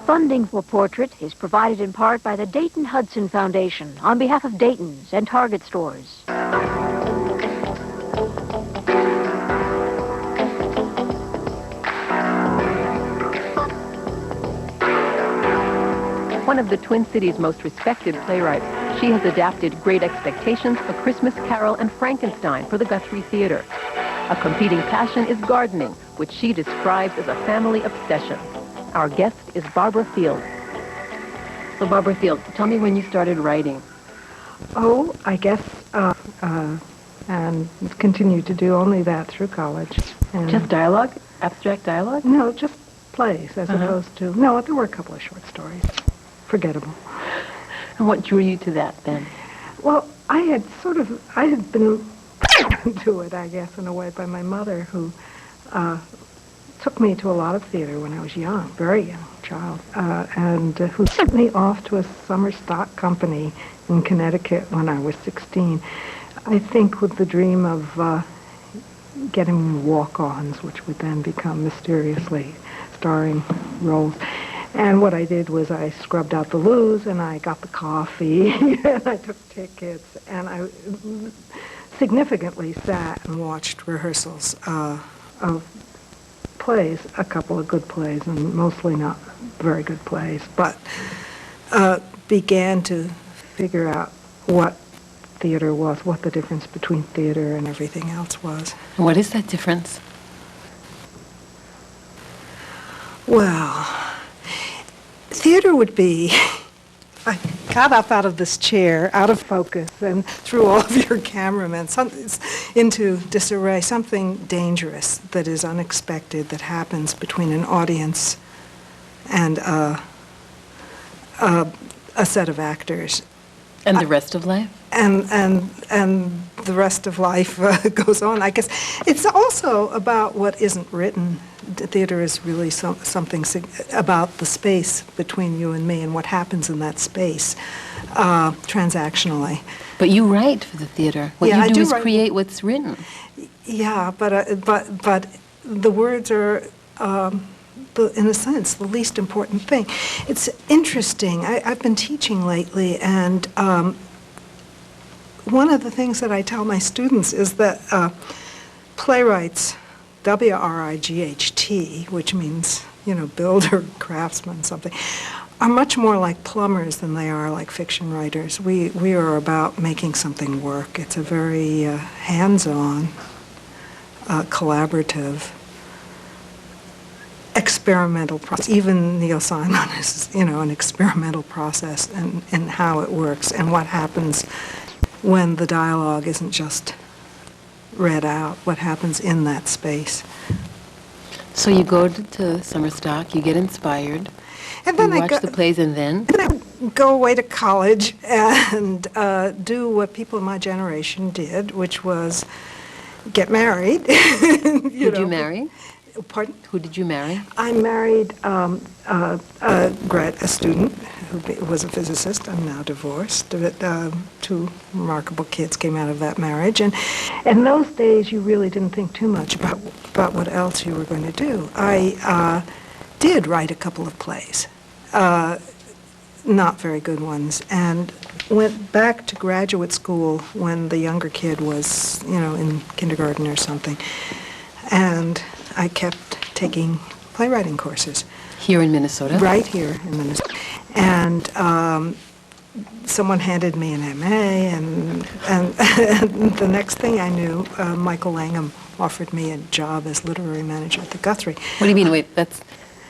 Funding for Portrait is provided in part by the Dayton Hudson Foundation on behalf of Dayton's and Target stores. One of the Twin Cities' most respected playwrights, she has adapted Great Expectations, A Christmas Carol, and Frankenstein for the Guthrie Theater. A competing passion is gardening, which she describes as a family obsession. Our guest is Barbara Field. So Barbara Field, tell me when you started writing. Oh, I guess, and continued to do only that through college. And Just dialogue? Abstract dialogue? no, just plays as opposed to, no, there were a couple of short stories. Forgettable. And what drew you to that then? Well, I had been to it, I guess, in a way, by my mother, who took me to a lot of theater when I was young, very young child, and who sent me off to a summer stock company in Connecticut when I was 16, I think with the dream of getting walk-ons, which would then become mysteriously starring roles. And what I did was I scrubbed out the loos, and I got the coffee, and I took tickets, and I significantly sat and watched rehearsals of plays, a couple of good plays, and mostly not very good plays, but began to figure out what theater was, what the difference between theater and everything else was. And what is that difference? Well, theater would be, I got up out of this chair, out of focus, and threw all of your cameramen into disarray, something dangerous that is unexpected that happens between an audience and a set of actors. And the rest of life? And the rest of life goes on. I guess it's also about what isn't written. The theater is really something about the space between you and me and what happens in that space transactionally. But you write for the theater. What Yeah, you do is write. create what's written. Yeah, but the words are, in a sense, the least important thing. It's interesting. I've been teaching lately, and one of the things that I tell my students is that playwrights, W-R-I-G-H-T, which means, builder, craftsman, something, are much more like plumbers than they are like fiction writers. We are about making something work. It's a very hands-on, collaborative, experimental process. Even Neil Simon is, an experimental process in how it works and what happens when the dialogue isn't just read out, what happens in that space. So you go to summer stock, you get inspired, and then you watch the plays, and then? And I go away to college and do what people in my generation did, which was get married. Who did you marry? Pardon? Who did you marry? I married a student who was a physicist. I'm now divorced. Two remarkable kids came out of that marriage. And in those days, you really didn't think too much about what else you were going to do. I did write a couple of plays, not very good ones, and went back to graduate school when the younger kid was, in kindergarten or something. And I kept taking playwriting courses. Here in Minnesota? Right here in Minnesota. And someone handed me an MA, and the next thing I knew, Michael Langham offered me a job as literary manager at the Guthrie. What do you mean? Wait, that's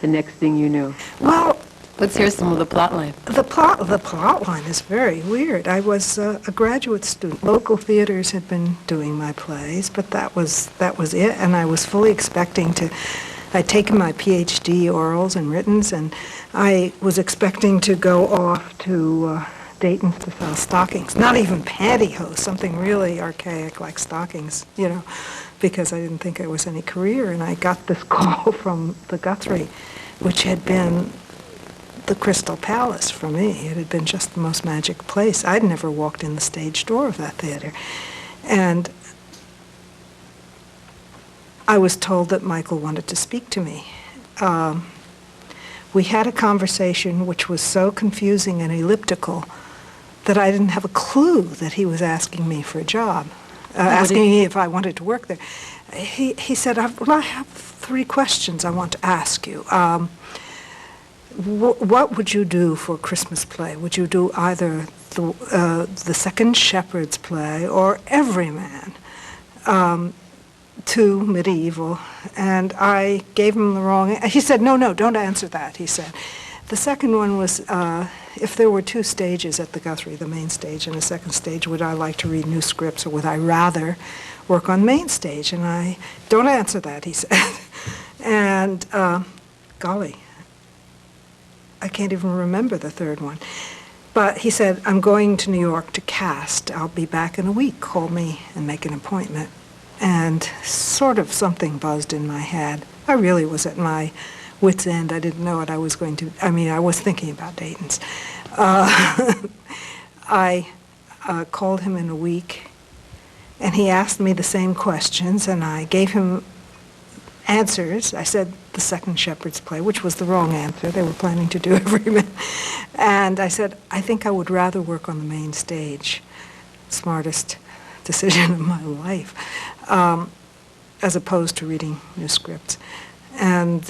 the next thing you knew. Well, let's hear some of the plot line. The plot line is very weird. I was a graduate student. Local theaters had been doing my plays, but that was it. And I was fully expecting to. I'd taken my PhD orals and writtens, and I was expecting to go off to Dayton's to sell stockings. Not even pantyhose, something really archaic like stockings, because I didn't think there was any career. And I got this call from the Guthrie, which had been the Crystal Palace for me. It had been just the most magic place. I'd never walked in the stage door of that theater. And I was told that Michael wanted to speak to me. we had a conversation which was so confusing and elliptical that I didn't have a clue that he was asking me for a job, asking me if I wanted to work there. He said, well, I have 3 questions I want to ask you. What would you do for a Christmas play? Would you do either the Second Shepherd's Play or Everyman? To medieval, and I gave him the wrong. He said, no, don't answer that, he said. The second one was, if there were 2 stages at the Guthrie, the main stage and the second stage, would I like to read new scripts or would I rather work on main stage? And don't answer that, he said. And golly, I can't even remember the third one. But he said, I'm going to New York to cast. I'll be back in a week. Call me and make an appointment. And sort of something buzzed in my head. I really was at my wit's end. I didn't know what I was going to. I mean, I was thinking about Dayton's. I called him in a week, and he asked me the same questions, and I gave him answers. I said the Second Shepherd's Play, which was the wrong answer. They were planning to do Everyman. And I said, I think I would rather work on the main stage. Smartest decision of my life, as opposed to reading new scripts. And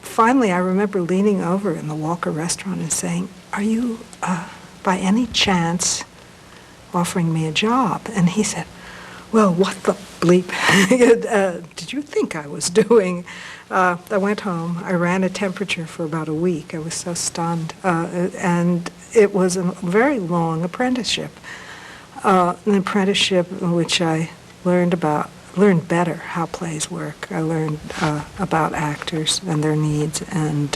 finally, I remember leaning over in the Walker restaurant and saying, are you, by any chance, offering me a job? And he said, well, what the bleep did you think I was doing? I went home. I ran a temperature for about a week. I was so stunned. And it was a very long apprenticeship. An apprenticeship in which I learned better how plays work. I learned about actors and their needs. And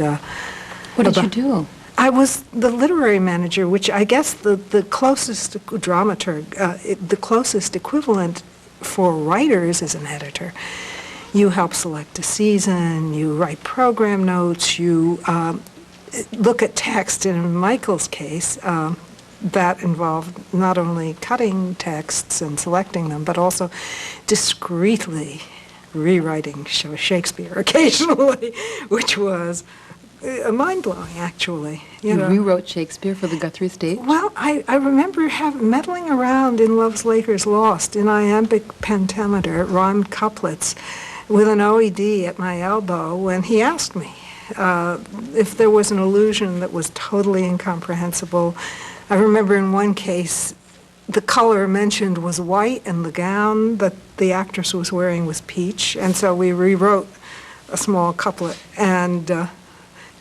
what did you do? I was the literary manager, which I guess the closest dramaturg, the closest equivalent for writers is an editor. You help select a season, you write program notes, you look at text. In Michael's case, that involved not only cutting texts and selecting them, but also discreetly rewriting Shakespeare occasionally, which was mind-blowing, actually. You rewrote Shakespeare for the Guthrie stage? Well, I remember meddling around in Love's Lakers Lost in iambic pentameter, rhymed couplets, with an OED at my elbow when he asked me if there was an allusion that was totally incomprehensible. I remember in one case, the color mentioned was white and the gown that the actress was wearing was peach, and so we rewrote a small couplet, and it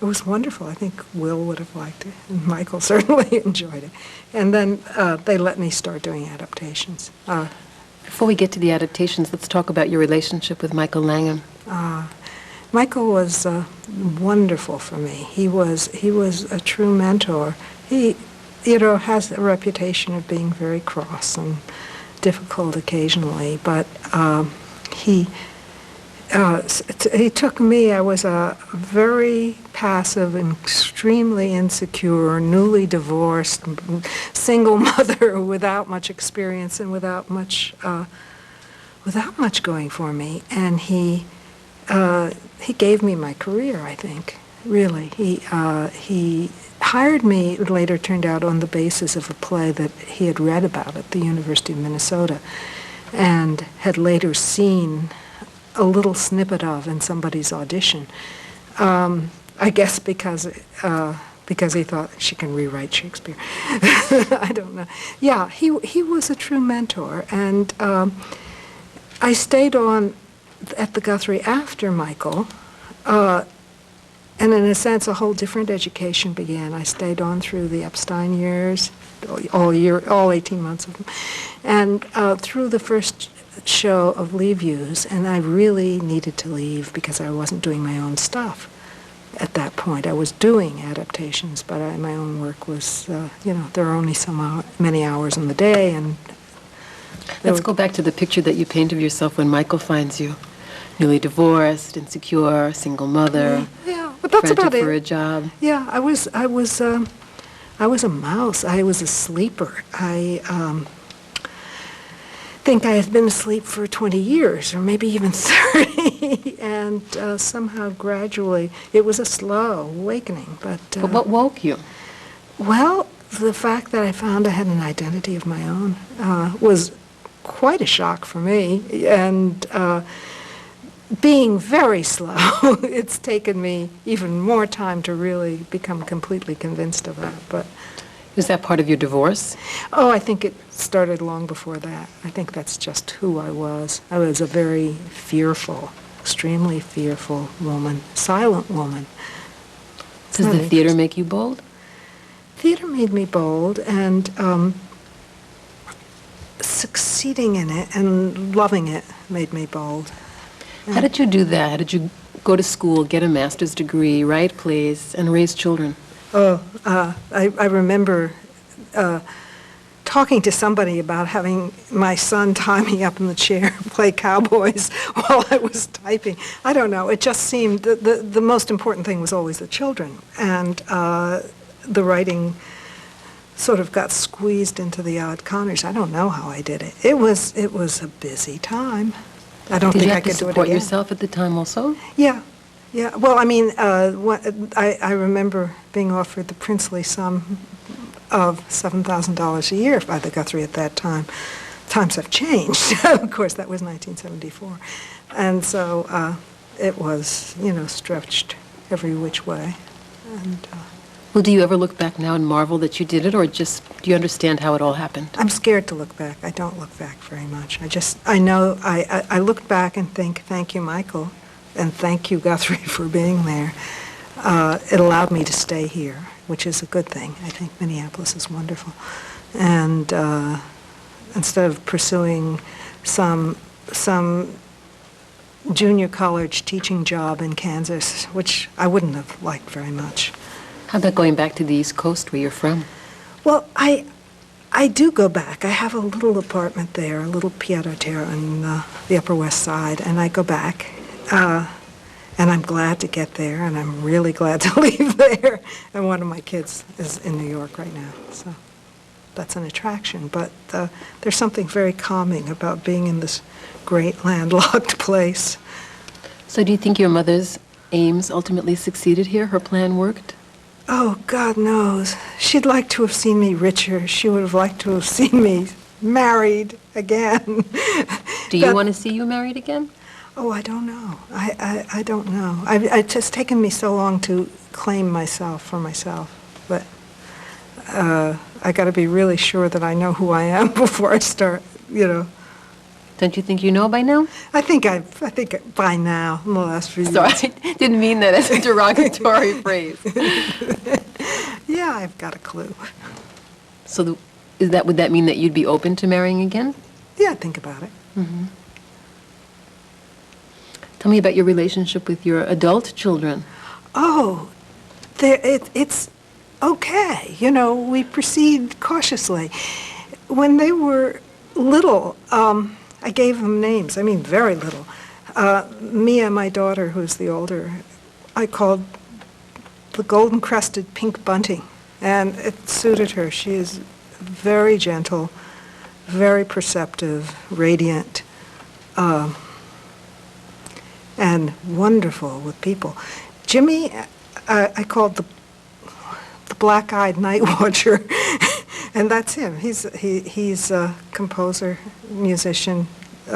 was wonderful. I think Will would have liked it, and Michael certainly enjoyed it. And then they let me start doing adaptations. Before we get to the adaptations, let's talk about your relationship with Michael Langham. Michael was wonderful for me. He was a true mentor. He has a reputation of being very cross and difficult occasionally, but he took me. I was a very passive, extremely insecure, newly divorced, single mother without much experience and without much going for me, and he gave me my career, I think. Really, he hired me, it later turned out, on the basis of a play that he had read about at the University of Minnesota and had later seen a little snippet of in somebody's audition. I guess because he thought she can rewrite Shakespeare. I don't know. Yeah, he was a true mentor, and I stayed on at the Guthrie after Michael. And in a sense, a whole different education began. I stayed on through the Epstein years, all 18 months of them, and through the first show of Leave Yous, and I really needed to leave because I wasn't doing my own stuff at that point. I was doing adaptations, but my own work was, there are only many hours in the day, and... Let's go back to the picture that you paint of yourself when Michael finds you. Newly divorced, insecure, single mother. Yeah, but that's about it. For a job. Yeah, I was a mouse. I was a sleeper. think I had been asleep for 20 years, or maybe even 30, and somehow gradually, it was a slow awakening. But what woke you? well, the fact that I found I had an identity of my own was quite a shock for me, and being very slow, it's taken me even more time to really become completely convinced of that. But Is that part of your divorce? oh, I think it started long before that. I think that's just who I was. I was a very fearful, extremely fearful woman, silent woman. Does the theater make you bold? Theater made me bold, and succeeding in it and loving it made me bold. How did you do that? How did you go to school, get a master's degree, write plays, and raise children? Oh, I remember talking to somebody about having my son tie me up in the chair and play cowboys while I was typing. I don't know. It just seemed the most important thing was always the children, and the writing sort of got squeezed into the odd corners. I don't know how I did it. It was a busy time. I don't think I could do it again. Did you have to support yourself at the time also? Yeah. Yeah, well, I mean, I remember being offered the princely sum of $7,000 a year by the Guthrie at that time. Times have changed. Of course, that was 1974. And so it was, stretched every which way. And well, do you ever look back now and marvel that you did it, or just do you understand how it all happened? I'm scared to look back. I don't look back very much. I know, I look back and think, thank you, Michael. And thank you, Guthrie, for being there. It allowed me to stay here, which is a good thing. I think Minneapolis is wonderful. And instead of pursuing some junior college teaching job in Kansas, which I wouldn't have liked very much. How about going back to the East Coast where you're from? Well, I do go back. I have a little apartment there, a little pied-à-terre on the Upper West Side, and I go back. And I'm glad to get there, and I'm really glad to leave there. And one of my kids is in New York right now, so that's an attraction. But there's something very calming about being in this great landlocked place. So do you think your mother's aims ultimately succeeded here? Her plan worked? Oh, God knows. She'd like to have seen me richer. She would have liked to have seen me married again. Do you want to see you married again? Oh, I don't know. I don't know. It's just taken me so long to claim myself for myself. But I got to be really sure that I know who I am before I start, Don't you think you know by now? I think by now, in the last few years. Sorry, I didn't mean that as a derogatory phrase. Yeah, I've got a clue. So would that mean that you'd be open to marrying again? Yeah, think about it. Mm-hmm. Tell me about your relationship with your adult children. Oh, it's okay. We proceed cautiously. When they were little, I gave them names. I mean, very little. Mia, my daughter, who's the older, I called the golden-crested pink bunting, and it suited her. She is very gentle, very perceptive, radiant, and wonderful with people. Jimmy, I called the black-eyed night watcher, and that's him. He's a composer, musician,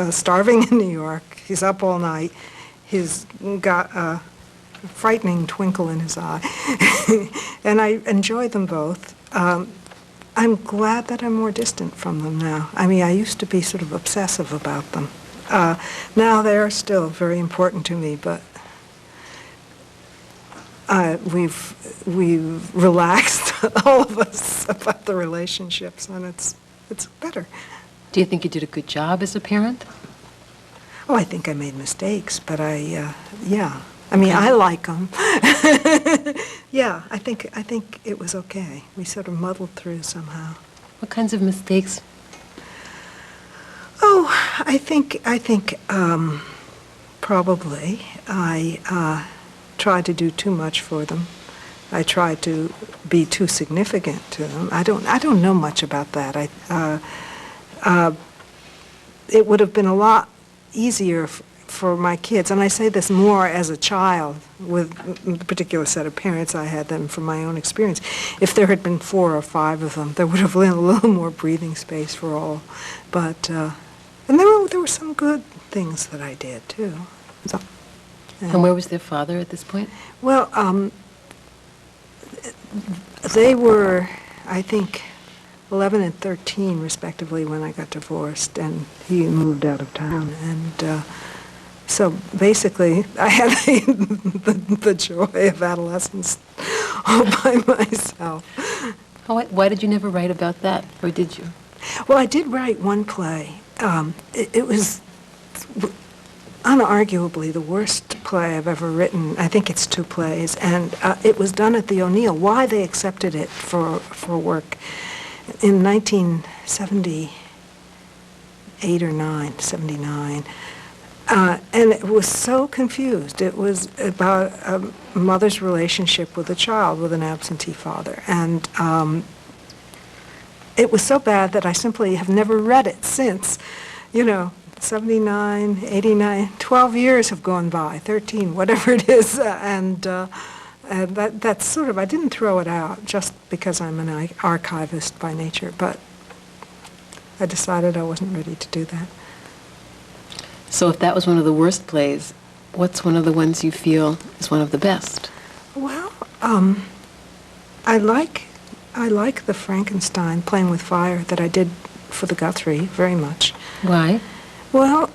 starving in New York. He's up all night. He's got a frightening twinkle in his eye, and I enjoy them both. I'm glad that I'm more distant from them now. I mean, I used to be sort of obsessive about them. Now they're still very important to me, but we've relaxed, all of us, about the relationships, and it's better. Do you think you did a good job as a parent? Oh, I think I made mistakes, but yeah. I mean, I like them. Yeah, I think it was okay. We sort of muddled through somehow. What kinds of mistakes? Oh, I think probably I tried to do too much for them. I tried to be too significant to them. I don't know much about that. it would have been a lot easier for my kids, and I say this more as a child with the particular set of parents I had than from my own experience. If there had been 4 or 5 of them, there would have been a little more breathing space for all. But and there were some good things that I did too. So, And where was their father at this point? well, they were, I think, 11 and 13 respectively when I got divorced, and he moved out of town. And so basically, I had the joy of adolescence all by myself. Why did you never write about that, or did you? Well, I did write one play. It was unarguably the worst play I've ever written. I think it's 2 plays, and it was done at the O'Neill. Why they accepted it for work in 1978 or 79. And it was so confused. It was about a mother's relationship with a child with an absentee father. And it was so bad that I simply have never read it since. 79, 89, 12 years have gone by, 13, whatever it is. And that's sort of, I didn't throw it out just because I'm an archivist by nature, but I decided I wasn't ready to do that. So if that was one of the worst plays, what's one of the ones you feel is one of the best? Well, I like the Frankenstein Playing with Fire that I did for the Guthrie very much. Why? Well,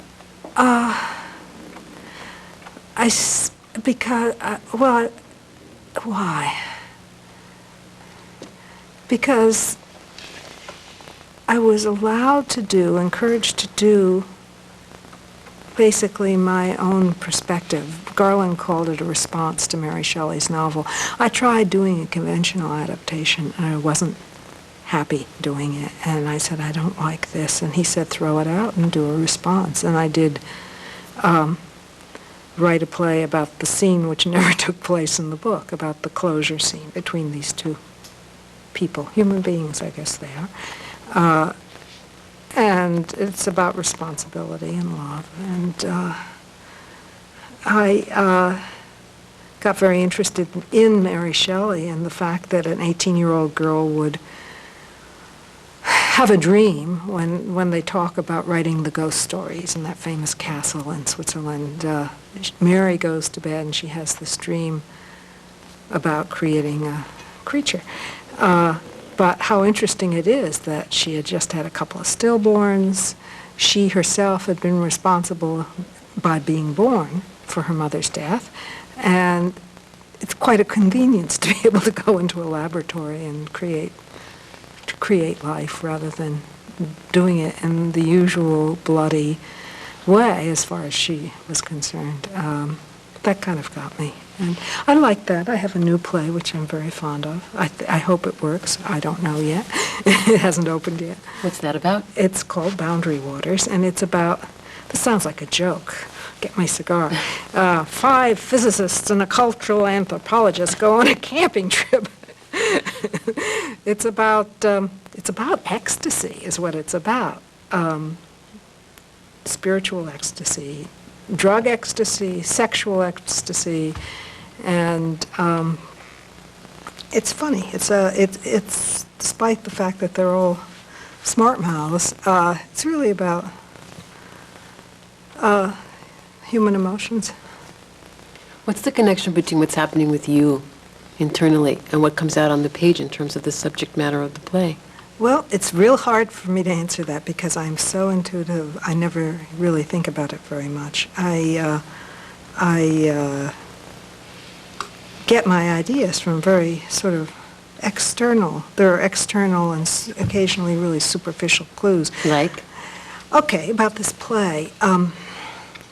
why? Because I was allowed to encouraged to do basically my own perspective. Garland called it a response to Mary Shelley's novel. I tried doing a conventional adaptation, and I wasn't happy doing it. And I said, I don't like this. And he said, throw it out and do a response. And I did write a play about the scene which never took place in the book, about the closure scene between these 2 people, human beings, I guess they are. And it's about responsibility and love. And I got very interested in Mary Shelley and the fact that an 18-year-old girl would have a dream when they talk about writing the ghost stories in that famous castle in Switzerland. Mary goes to bed and she has this dream about creating a creature. But how interesting it is that she had just had a couple of stillborns. She herself had been responsible by being born for her mother's death. And it's quite a convenience to be able to go into a laboratory and create life rather than doing it in the usual bloody way as far as she was concerned. That kind of got me. And I like that. I have a new play, which I'm very fond of. I hope it works. I don't know yet. It hasn't opened yet. What's that about? It's called Boundary Waters, and it's about, this sounds like a joke. Get my cigar. 5 physicists and a cultural anthropologist go on a camping trip. It's about ecstasy is what it's about. Spiritual ecstasy, drug ecstasy, sexual ecstasy, and it's funny. It's despite the fact that they're all smart mouths, it's really about human emotions. What's the connection between what's happening with you internally and what comes out on the page in terms of the subject matter of the play? Well, it's real hard for me to answer that because I'm so intuitive. I never really think about it very much. I get my ideas from very sort of external. There are external and occasionally really superficial clues. Like? Okay, about this play,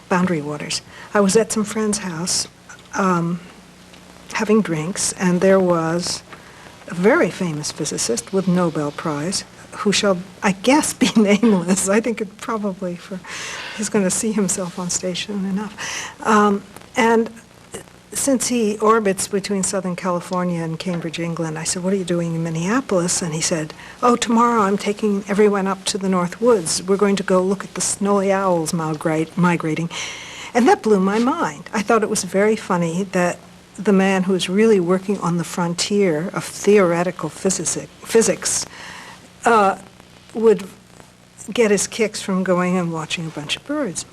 Boundary Waters. I was at some friend's house having drinks, and there was a very famous physicist with Nobel Prize, who shall, I guess, be nameless. I think it probably he's going to see himself on stage soon enough. And since he orbits between Southern California and Cambridge, England, I said, what are you doing in Minneapolis? And he said, oh, tomorrow I'm taking everyone up to the North Woods. We're going to go look at the snowy owls migrating. And that blew my mind. I thought it was very funny that the man who was really working on the frontier of theoretical physics would get his kicks from going and watching a bunch of birds.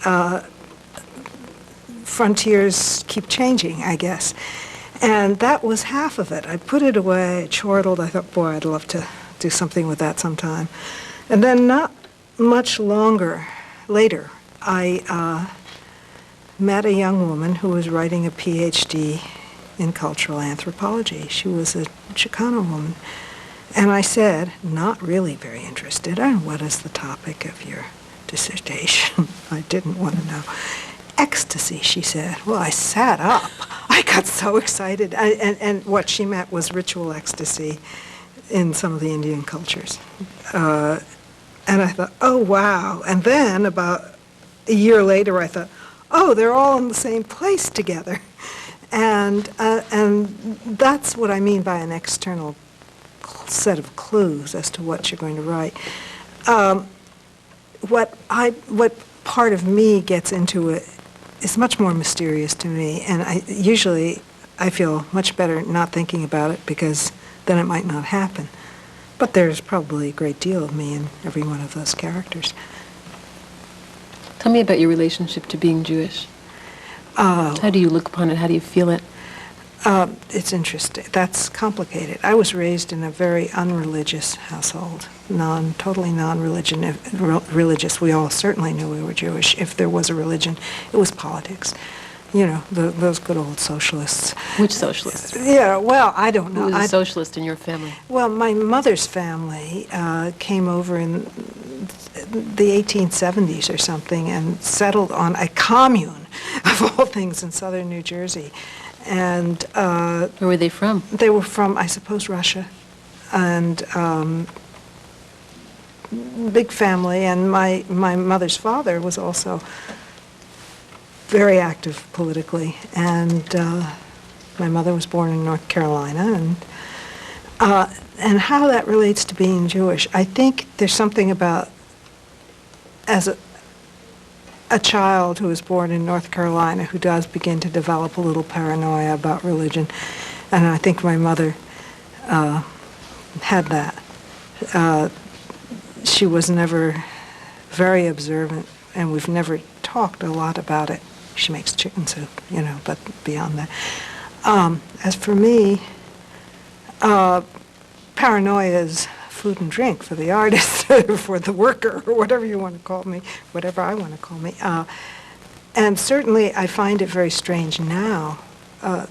Frontiers keep changing, I guess. And that was half of it. I put it away, I chortled. I thought, boy, I'd love to do something with that sometime. And then not much later, I met a young woman who was writing a PhD in cultural anthropology. She was a Chicano woman. And I said, not really very interested, what is the topic of your dissertation? I didn't want to know. Ecstasy, she said. Well, I sat up. I got so excited. And what she meant was ritual ecstasy in some of the Indian cultures. And I thought, oh, wow. And then about a year later, I thought, oh, they're all in the same place together. And that's what I mean by an external set of clues as to what you're going to write. What part of me gets into it is much more mysterious to me, and usually I feel much better not thinking about it because then it might not happen. But there's probably a great deal of me in every one of those characters. Tell me about your relationship to being Jewish. How do you look upon it? How do you feel it? It's interesting. That's complicated. I was raised in a very unreligious household, totally non-religious. We all certainly knew we were Jewish. If there was a religion, it was politics. You know, those good old socialists. Which socialists? Yeah, well, I don't know. Who was a socialist in your family? Well, my mother's family came over in the 1870s or something and settled on a commune, of all things, in southern New Jersey. And where were they from? They were from, I suppose, Russia, and big family. And my mother's father was also very active politically, and my mother was born in North Carolina, and how that relates to being Jewish, I think there's something about as a child who is born in North Carolina who does begin to develop a little paranoia about religion. And I think my mother had that. She was never very observant, and we've never talked a lot about it. She makes chicken soup, you know, but beyond that. As for me, paranoia is food and drink for the artist, for the worker, or whatever you want to call me, whatever I want to call me. And certainly I find it very strange now,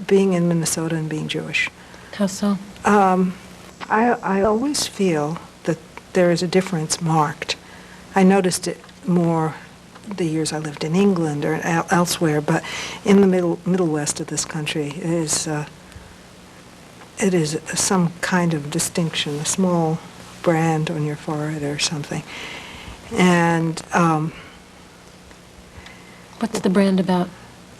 being in Minnesota and being Jewish. How so? I always feel that there is a difference marked. I noticed it more the years I lived in England or elsewhere, but in the middle west of this country, it is some kind of distinction, a small brand on your forehead or something. And what's the brand about?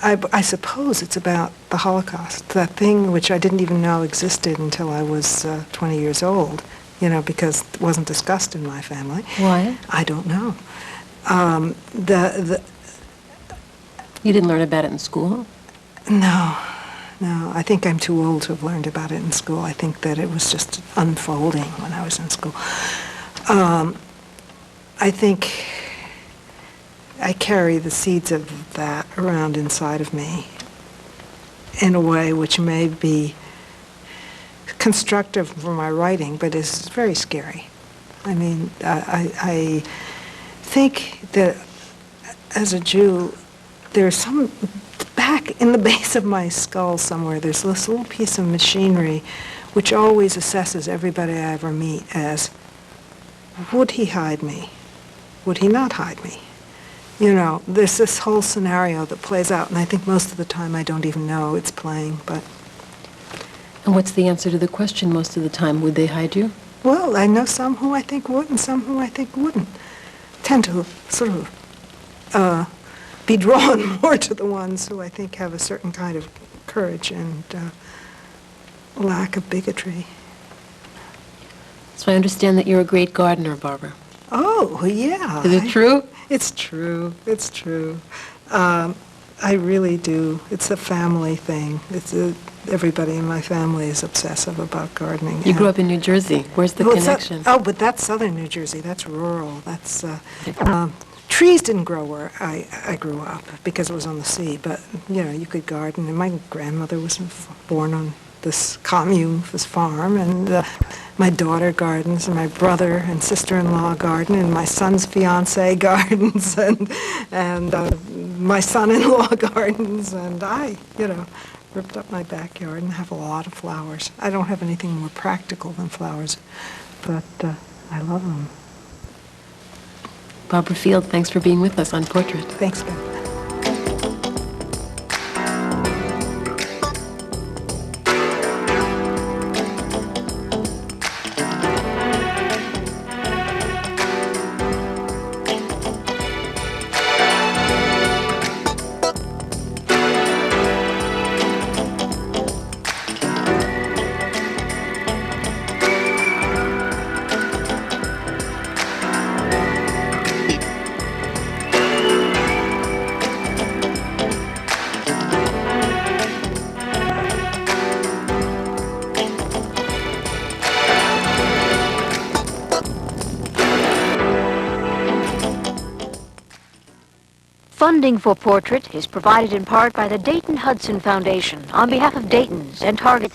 I suppose it's about the Holocaust, that thing which I didn't even know existed until I was 20 years old, you know, because it wasn't discussed in my family. Why? I don't know. You didn't learn about it in school? No. I think I'm too old to have learned about it in school. I think that it was just unfolding when I was in school. I think I carry the seeds of that around inside of me in a way which may be constructive for my writing, but is very scary. I mean, I think that as a Jew, there's some, back in the base of my skull somewhere, there's this little piece of machinery which always assesses everybody I ever meet as, would he hide me? Would he not hide me? You know, there's this whole scenario that plays out, and I think most of the time I don't even know it's playing, but... And what's the answer to the question most of the time? Would they hide you? Well, I know some who I think would and some who I think wouldn't. Tend to sort of be drawn more to the ones who I think have a certain kind of courage and lack of bigotry. So I understand that you're a great gardener, Barbara. Oh, yeah. Is it true? It's true. It's true. I really do. It's a family thing. Everybody in my family is obsessive about gardening. You grew up in New Jersey. Where's the connection? But that's southern New Jersey. That's rural. That's trees didn't grow where I grew up because it was on the sea. But you could garden. And my grandmother was born on this commune, this farm, and my daughter gardens, and my brother and sister-in-law garden, and my son's fiance gardens, and my son-in-law gardens, and I, ripped up my backyard and have a lot of flowers. I don't have anything more practical than flowers, but I love them. Barbara Field, thanks for being with us on Portrait. Thanks, Beth. Funding for Portrait is provided in part by the Dayton Hudson Foundation on behalf of Dayton's and Target's